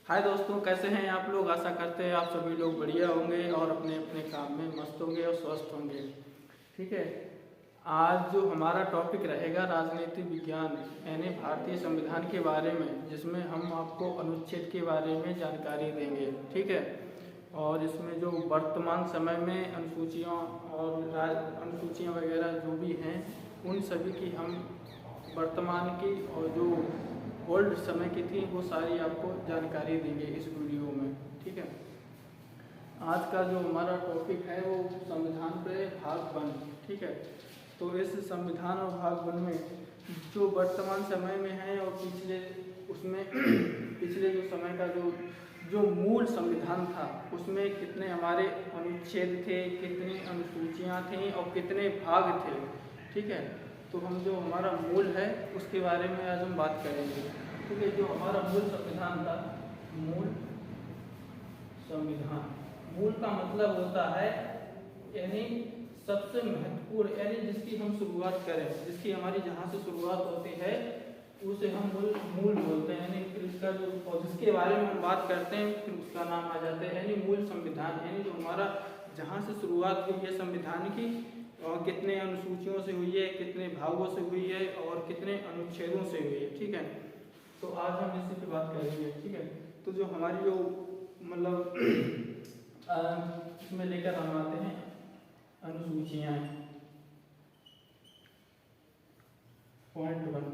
हाय दोस्तों, कैसे हैं आप लोग। आशा करते हैं आप सभी लोग बढ़िया होंगे और अपने अपने काम में मस्त होंगे और स्वस्थ होंगे। ठीक है, आज जो हमारा टॉपिक रहेगा राजनीति विज्ञान यानी भारतीय संविधान के बारे में, जिसमें हम आपको अनुच्छेद के बारे में जानकारी देंगे। ठीक है, और इसमें जो वर्तमान समय में अनुसूचियाँ और अनुसूचियाँ वगैरह जो भी हैं, उन सभी की हम वर्तमान की और जो ओल्ड समय की थी वो सारी आपको जानकारी देंगे इस वीडियो में। ठीक है, आज का जो हमारा टॉपिक है वो संविधान पे भाग 1। ठीक है, तो इस संविधान और भाग 1 में जो वर्तमान समय में है और पिछले उसमें पिछले जो समय का जो मूल संविधान था उसमें कितने हमारे अनुच्छेद थे, कितनी अनुसूचियाँ थीं और कितने भाग थे। ठीक है, तो हम जो हमारा मूल है उसके बारे में आज हम बात करेंगे। ठीक है, जो हमारा मूल संविधान था, मूल संविधान, मूल का मतलब होता है यानी सबसे महत्वपूर्ण, यानी जिसकी हम शुरुआत करें, जिसकी हमारी जहाँ से शुरुआत होती है उसे हम मूल बोलते हैं। यानी फिर उसका जो और जिसके बारे में हम बात करते हैं फिर उसका नाम आ जाता है यानी मूल संविधान। यानी जो हमारा जहाँ से शुरुआत हुई है संविधान की और कितने अनुसूचियों से हुई है, कितने भागों से हुई है और कितने अनुच्छेदों से हुई है। ठीक है, तो आज हम इसी पे बात करेंगे। ठीक है, तो जो हमारी जो मतलब इसमें लेकर हम आते हैं अनुसूचियाँ। पॉइंट 1,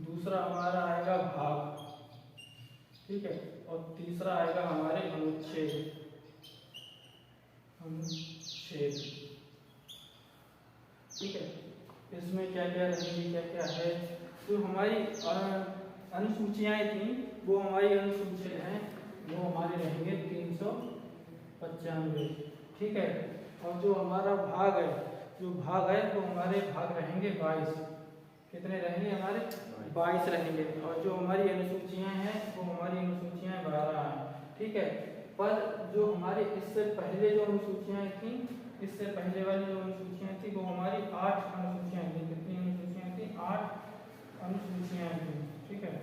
दूसरा हमारा आएगा भाग। ठीक है, और तीसरा आएगा हमारे अनुच्छेद। अनुच्छेद, ठीक है, इसमें क्या क्या रहेंगी, क्या क्या है। जो हमारी अनुसूचियाँ थी वो हमारी अनुसूचियाँ हैं वो हमारे रहेंगे 395। ठीक है, और जो हमारा भाग है, जो भाग है वो हमारे भाग रहेंगे 22। कितने रहेंगे हमारे 22 रहेंगे। और जो हमारी अनुसूचियाँ हैं वो हमारी अनुसूचियाँ 12 हैं। ठीक है, पर जो हमारे इससे पहले जो अनुसूचियाँ थी, इससे पहले वाली जो अनुसूचियाँ थी वो हमारी 8 अनुसूचियाँ थी। कितनी अनुसूचियाँ थी? 8 अनुसूचियाँ थी। ठीक है,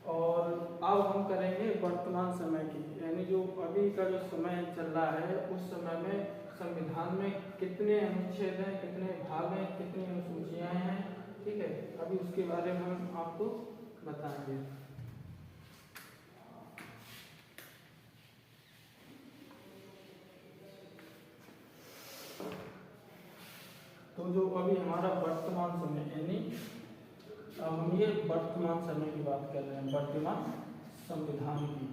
और अब हम करेंगे वर्तमान समय की, यानी जो अभी का जो समय चल रहा है उस समय में संविधान में कितने अनुच्छेद हैं, कितने भाग हैं, कितनी अनुसूचियाँ हैं। ठीक है, अभी उसके बारे में हम आपको बताएंगे। तो जो अभी हमारा वर्तमान समय यानी अब हम ये वर्तमान समय की बात कर रहे हैं, वर्तमान संविधान की।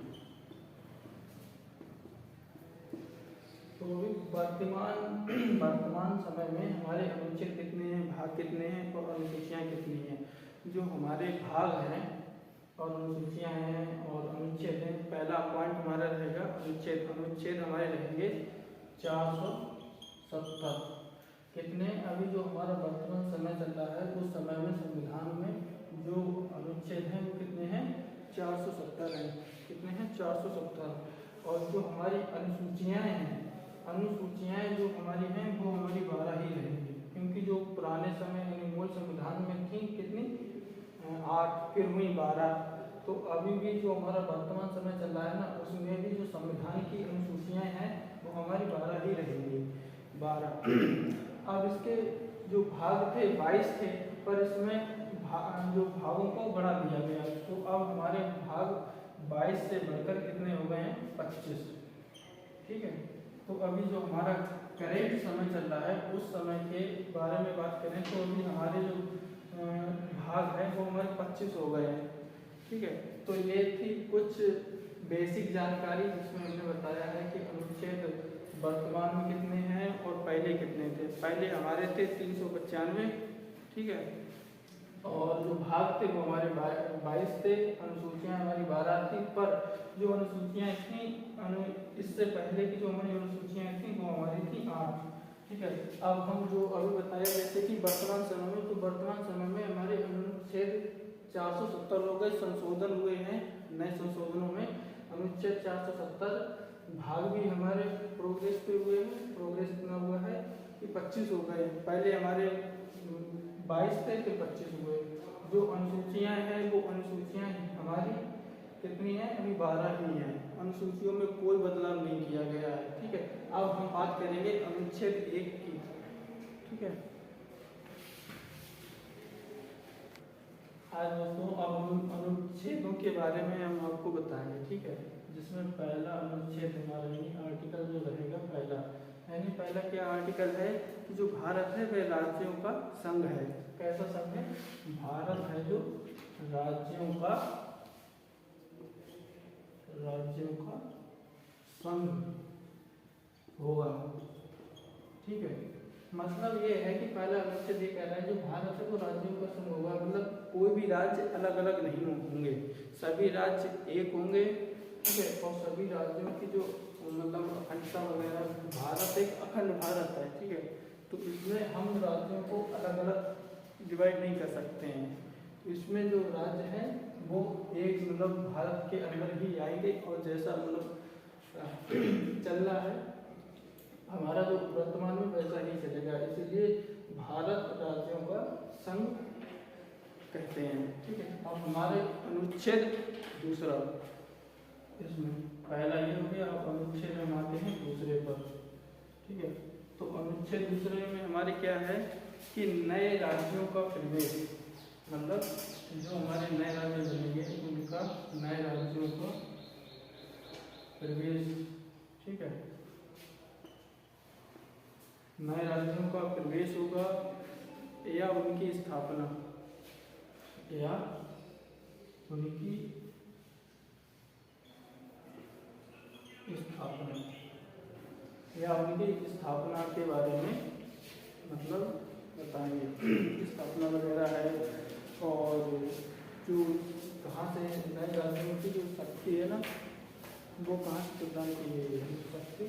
तो वर्तमान समय में हमारे अनुच्छेद कितने हैं, भाग कितने हैं और अनुसूचियाँ कितनी हैं। जो हमारे भाग हैं और अनुसूचियाँ हैं और अनुच्छेद हैं, पहला पॉइंट हमारा रहेगा अनुच्छेद। अनुच्छेद हमारे रहेंगे 470। कितने? अभी जो हमारा वर्तमान समय चल रहा है उस समय में संविधान में जो अनुच्छेद हैं वो कितने हैं? 470 हैं। कितने हैं? 470। और जो हमारी अनुसूचियाँ हैं, अनुसूचियाँ जो हमारी हैं वो हमारी 12 ही रहेंगी, क्योंकि जो पुराने समय यानी मूल संविधान में थी कितनी? 8, फिर हुई 12। तो अभी भी जो हमारा वर्तमान समय चल रहा है ना उसमें भी जो संविधान की अनुसूचियाँ हैं वो हमारी 12 ही रहेंगी। 12। अब इसके जो भाग थे 22 थे, पर इसमें जो भागों को बढ़ा दिया गया। तो अब हमारे भाग 22 से बढ़कर कितने हो गए हैं? 25। ठीक है, तो अभी जो हमारा करेंट समय चल रहा है उस समय के बारे में बात करें तो अभी हमारे जो भाग है वो हमारे 25 हो गए हैं। ठीक है, तो ये थी कुछ बेसिक जानकारी जिसमें हमने बताया है कि अनुच्छेद वर्तमान में कितने हैं और पहले कितने थे। पहले हमारे थे 395। ठीक है, और जो भाग थे वो हमारे 22 थे, अनुसूचियाँ हमारी 12 थी। पर जो अनुसूचियाँ थी इससे पहले की जो हमारी अनुसूचियाँ थी वो हमारी थी 8। ठीक है, अब हम जो अभी बताया जैसे कि वर्तमान समय में, तो वर्तमान समय में हमारे अनुच्छेद 470 हो गए, संशोधन हुए हैं नए संशोधनों में। अनुच्छेद 470 भाग भी हमारे प्रोग्रेस पे हुए हैं। प्रोग्रेस इतना हुआ है कि 25 हो गए। पहले हमारे 22 थे फिर 25 हुए। जो अनुसूचियाँ हैं वो अनुसूचियाँ 12 ही हैं, अनुसूचियों में कोई बदलाव नहीं किया गया है। ठीक है, अब हम बात करेंगे अनुच्छेद 1 की। ठीक है, आज दोस्तों अब हम अनुच्छेदों के बारे में हम आपको बताएंगे। ठीक है, जिसमें पहला अनुच्छेद हमारा आर्टिकल जो रहेगा पहला, यानी पहला क्या आर्टिकल है कि जो भारत है वह राज्यों का संघ है। कैसा संघ है? भारत है जो राज्यों का संघ होगा। ठीक है, मतलब ये है कि पहला अनुच्छेद ये कह रहा है जो भारत है वो राज्यों का संघ होगा, मतलब कोई भी राज्य अलग अलग नहीं होंगे, सभी राज्य एक होंगे। ठीक है, और सभी राज्यों की जो मतलब अखंडता वगैरह, भारत एक अखंड भारत है। ठीक है, तो इसमें हम राज्यों को अलग अलग डिवाइड नहीं कर सकते हैं। इसमें जो राज्य हैं वो एक मतलब भारत के अंदर ही आएंगे और जैसा मतलब चल रहा है हमारा जो वर्तमान में वैसा ही चलेगा, इसलिए भारत राज्यों का संघ कहते हैं। ठीक है, अब हमारे अनुच्छेद दूसरा, इसमें पहला ये हो गया, अब अनुच्छेद हम आते हैं दूसरे पर। ठीक है, तो अनुच्छेद दूसरे में हमारे क्या है कि नए राज्यों का प्रवेश, मतलब जो हमारे नए राज्य बनेंगे उनका नए राज्यों का प्रवेश। ठीक है, नए राज्यों का प्रवेश होगा या उनकी स्थापना, या उनकी स्थापना, या उनकी स्थापना के बारे में मतलब बताएंगे। स्थापना वगैरह है, और जो कहाँ से नए राज्यों की जो शक्ति है ना वो कहाँ से प्रदान की गई है शक्ति।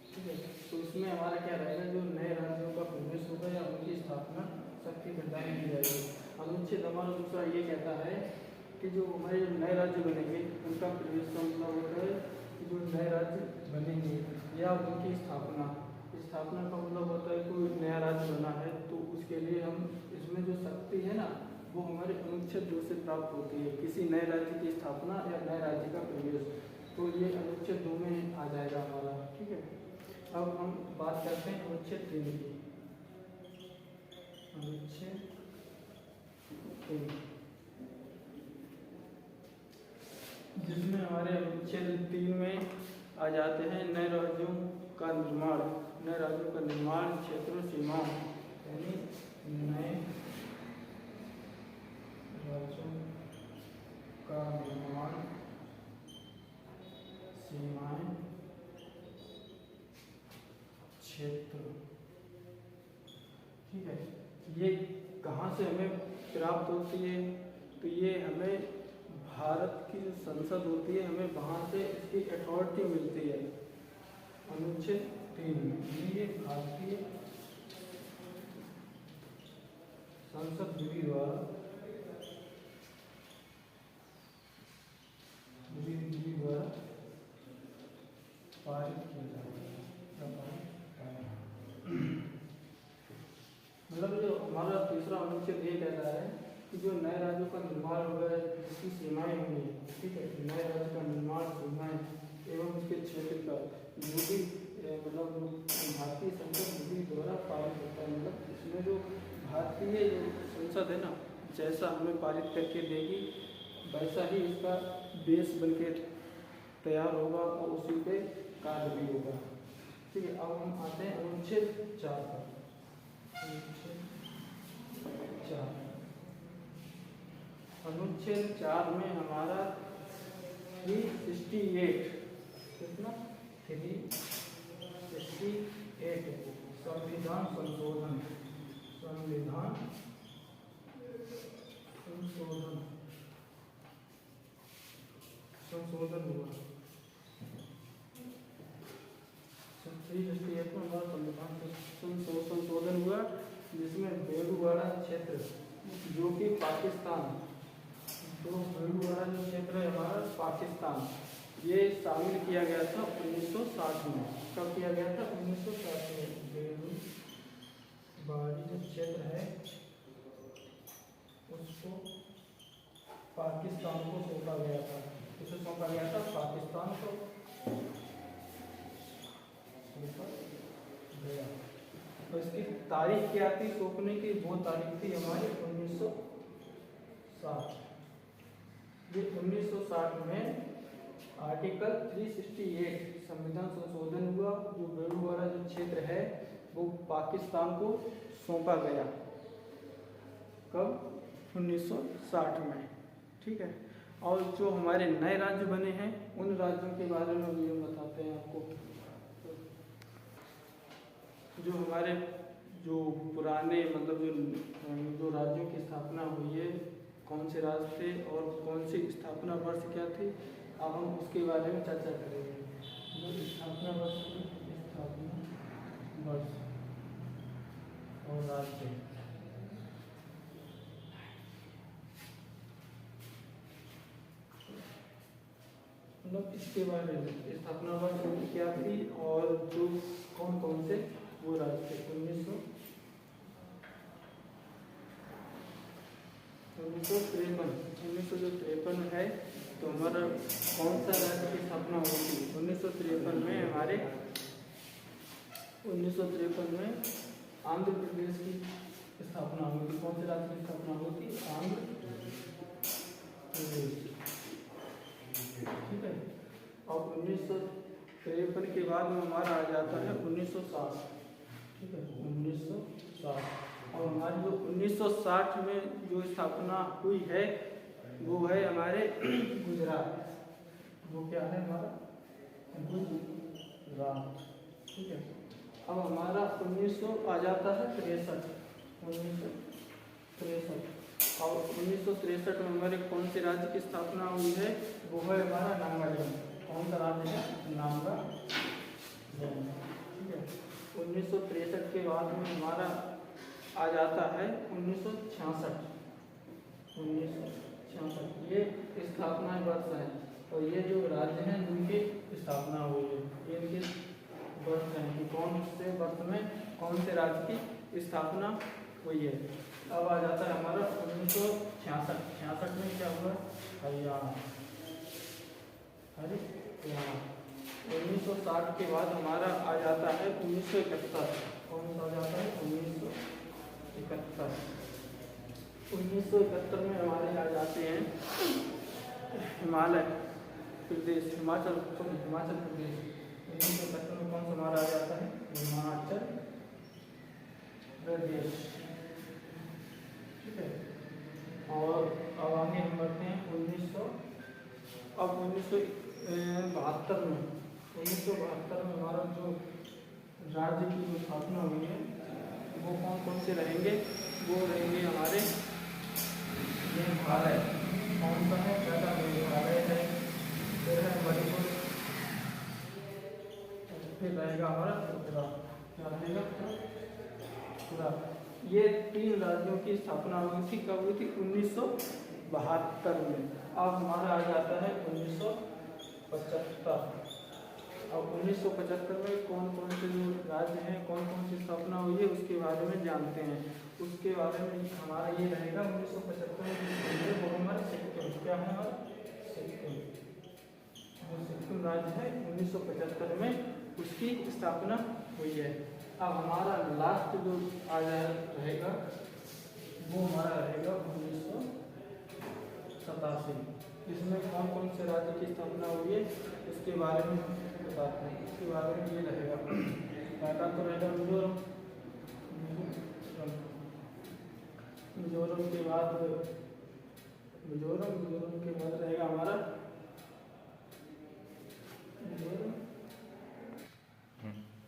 ठीक है, तो इसमें हमारा क्या रहेगा, जो नए राज्यों का प्रवेश होगा या उनकी स्थापना शक्ति प्रदान की जाएगी। अनुच्छेद हमारा दूसरा ये कहता है कि जो हमारे नए राज्य बनेंगे उनका प्रवेश का मतलब होता है कि जो नए राज्य बनेंगे या उनकी स्थापना, स्थापना का मतलब होता है कोई नया राज्य बना है तो उसके लिए हम इसमें जो शक्ति है ना वो हमारे अनुच्छेद 2 से प्राप्त होती है, किसी नए राज्य की स्थापना या नए राज्य का प्रवेश, तो ये अनुच्छेद 2 में आ जाएगा हमारा। ठीक है, अब हम बात करते हैं अनुच्छेद 3 की। अनुच्छेद 3 जिसमें हमारे अनुच्छेद 3 में आ जाते हैं नए राज्यों का निर्माण, नए राज्यों का निर्माण, क्षेत्र, सीमा, यानी नए राज्यों का निर्माण, सीमाएं, क्षेत्र। ठीक है, ये कहाँ से हमें प्राप्त होती है, तो ये हमें भारत की जो संसद होती है हमें वहाँ से इसकी अथॉरिटी मिलती है। अनुच्छेद 3 में ये भारतीय संसद विधि द्वारा पारित किया जाएगा। मतलब जो हमारा तीसरा अनुच्छेद ये कहता है कि जो नए राज्यों का निर्माण होगा जिसकी सीमाएं होंगी। ठीक है, नए राज्य का निर्माण, सीमाएं एवं उसके क्षेत्र का जो भी मतलब भारतीय संसद विधि द्वारा पारित होता है, मतलब इसमें जो भारतीय जो संसद है ना जैसा हमें पारित करके देगी वैसा ही इसका बेस बनके तैयार होगा और उसी पे कार्य भी होगा। ठीक है, अब हम आते हैं अनुच्छेद 4 पर। अनुच्छेद 4 में हमारा 368 कितना 368 संविधान संशोधन, संविधान संशोधन हुआ। 368 में हमारा संविधान संशोधन हुआ जिसमें बेलूवाड़ा क्षेत्र जो कि पाकिस्तान, तो बेलूवाड़ा जो क्षेत्र है हमारा पाकिस्तान, ये शामिल किया गया था 1960 में। कब किया गया था? 1960 में। बेलूबारी जो क्षेत्र है उसको पाकिस्तान को सौंपा गया था। किसे सौंपा गया था? पाकिस्तान को सौंपा गया। तो इसकी तारीख क्या थी सौंपने की? वो तारीख थी हमारी 1960। ये 1960 में आर्टिकल 368 संविधान संशोधन हुआ। जो बेलूबारा जो क्षेत्र है वो पाकिस्तान को सौंपा गया। कब? 1960 में। ठीक है। और जो हमारे नए राज्य बने हैं उन राज्यों के बारे में भी हम बताते हैं आपको। जो हमारे जो पुराने मतलब जो राज्यों की स्थापना हुई है, कौन से राज्य थे और कौन सी स्थापना वर्ष क्या थी, अब हम उसके बारे में चर्चा करेंगे। जो स्थापना वर्ष और राज्य, मतलब इसके बारे में स्थापना वर्ष क्या थी और जो कौन कौन से वो राज्य थे। 1953 है तो हमारा कौन सा राज्य की स्थापना हुई थी? 1953 में हमारे 1953 में आंध्र प्रदेश की स्थापना हुई थी। कौन से राज्य की स्थापना हुई थी? आंध्र प्रदेश। ठीक है। और 1953 के बाद में हमारा आ जाता है 1960। ठीक है, 1960। और हमारी जो 1960 में जो स्थापना हुई है वो है हमारे गुजरात। वो क्या है? हमारा गुजरात। ठीक है। अब हमारा 1900 आ जाता है 63। 1963। और 1963 में हमारे कौन से राज्य की स्थापना हुई है? वो है हमारा नागालैंड। कौन सा राज्य है? नागालैंड। ठीक है। 1963 के बाद में हमारा आ जाता है 1966। 1966 ये स्थापना वर्ष है। और ये जो राज्य हैं उनकी स्थापना हुई है, ये इनके वर्ष हैं कि कौन से वर्ष में कौन से राज्य की स्थापना हुई है। अब आ जाता है हमारा 1966। 66 में क्या हुआ? हरियाणा। 1960 के बाद हमारा आ जाता है 1971। कौन सा आ जाता है? 1971। 1971 में हमारे आ जाते हैं हिमाचल प्रदेश। 1971 में कौन सा हमारा आ जाता है? हिमाचल प्रदेश। ठीक है। और अब आगे हम बढ़ते हैं 1972 में। 1972 में हमारा जो राज्य की जो स्थापना हुई है वो कौन कौन से रहेंगे? वो रहेंगे हमारे मेघालय। कौन सा है? पहला मेघालय है, फिर है मणिपुर, फिर रहेगा हमारा त्रिपुरा। क्या रहेगा? त्रिपुरा। ये 3 राज्यों की स्थापना हुई थी। कब हुई थी? 1972 में। अब हमारा आ जाता है 1975। अब 1975 में कौन कौन से जो राज्य हैं, कौन कौन सी स्थापना हुई है उसके बारे में जानते हैं। उसके बारे में हमारा ये रहेगा 1975 में वो हमारा सिक्किम। क्या है? हमारा सिक्किम। जो सिक्किम राज्य है 1975 में उसकी स्थापना हुई है। अब हमारा लास्ट जो आ रहेगा वो हमारा रहेगा 1987। इसमें कौन कौन से राज्य की स्थापना हुई है उसके बारे में बताते हैं। इसके बारे में ये रहेगा, पहला तो रहेगा मिजोरम। मिजोरम के बाद रहेगा हमारा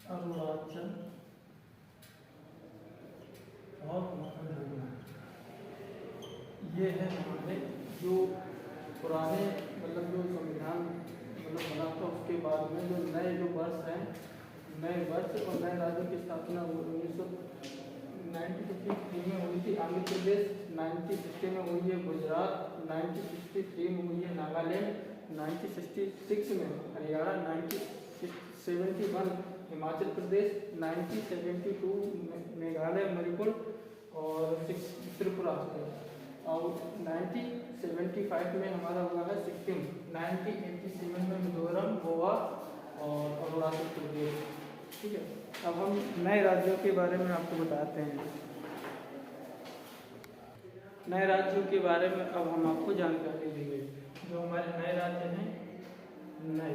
अरुणाचल और ये है हमारे जो पुराने मतलब जो संविधान बना था उसके बाद में जो नए जो वर्ष हैं, नए वर्ष और नए राज्यों की स्थापना 1993 में हुई थी आंध्र प्रदेश, 1960 में हुई है गुजरात, 1963 में हुई है नागालैंड 1966 में हरियाणा, 1971 हिमाचल प्रदेश, 1972 मेघालय मणिपुर और त्रिपुरा, और 1975 में हमारा हुआ है सिक्किम, 1987 में मिजोरम, गोवा और अरुणाचल प्रदेश। ठीक है, अब हम नए राज्यों के बारे में आपको बताते हैं। नए राज्यों के बारे में अब हम आपको जानकारी देंगे। जो हमारे नए राज्य हैं, नए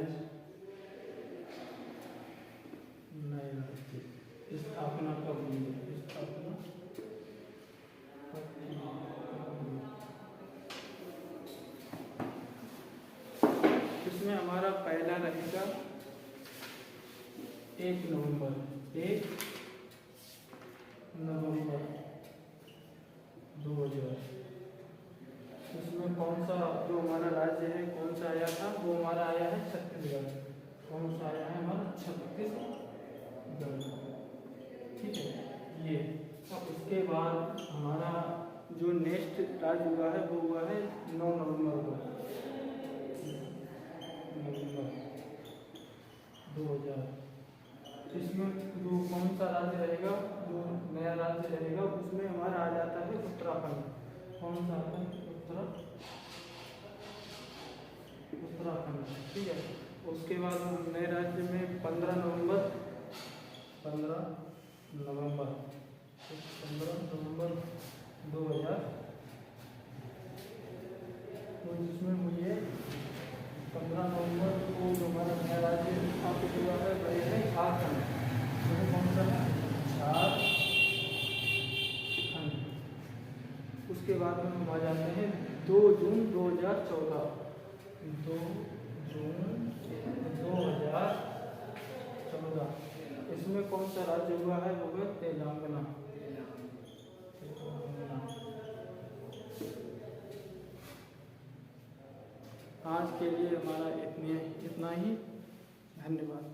राज्य स्थापना कब हुई है? स्थापना इसमें हमारा पहला रहेगा 1 नवंबर 2000। इसमें कौन सा जो हमारा राज्य है कौन सा आया था? वो हमारा आया है छत्तीसगढ़। कौन सा आया है हमारा? छत्तीसगढ़। ठीक है, ये। अब उसके बाद हमारा जो नेक्स्ट राज्य हुआ है वो हुआ है 9 नवंबर को, 2000। इसमें जो कौन सा राज्य रहेगा, जो नया राज्य रहेगा, उसमें हमारा आ जाता है उत्तराखंड। कौन सा आता है? उत्तराखंड। ठीक है, उसके बाद हम नए राज्य में 15 नवंबर 2000, तो जिसमें मुझे 15 नवंबर को जो हमारा नया राज्य स्थापित हुआ है वह है झारखंड। कौन सा है? झारखंड। उसके बाद में हम आ जाते हैं 2 जून 2014। 2 जून 2014। इसमें कौन सा राज्य हुआ है? वो है तेलंगाना। आज के लिए हमारा इतना ही। धन्यवाद।